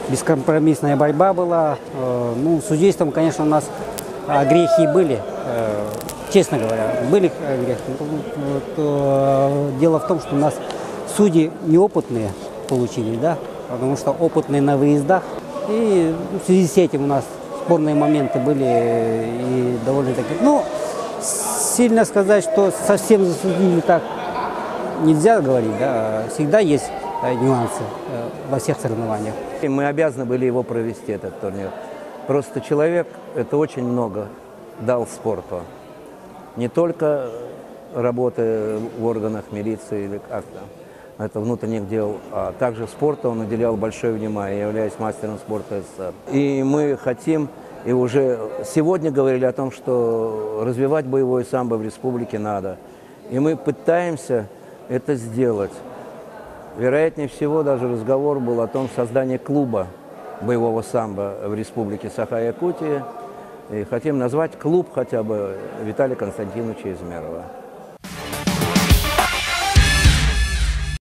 Бескомпромиссная борьба была. Ну, судейством, конечно, у нас грехи были, честно говоря, были грехи. Дело в том, что у нас судьи неопытные получились, да, потому что опытные на выездах. И в связи с этим у нас спорные моменты были и довольно-таки. Ну, сильно сказать, что совсем засудили так нельзя говорить, да, всегда есть нюансы во всех соревнованиях. И мы обязаны были его провести, этот турнир. Просто человек это очень много дал спорту. Не только работы в органах милиции или как-то, это внутренних дел, а также спорту он уделял большое внимание, являясь мастером спорта СССР. И мы хотим, и уже сегодня говорили о том, что развивать боевое самбо в республике надо. И мы пытаемся это сделать. Вероятнее всего, даже разговор был о том создании клуба боевого самбо в республике Саха-Якутия. И хотим назвать клуб хотя бы Виталия Константиновича Измерова.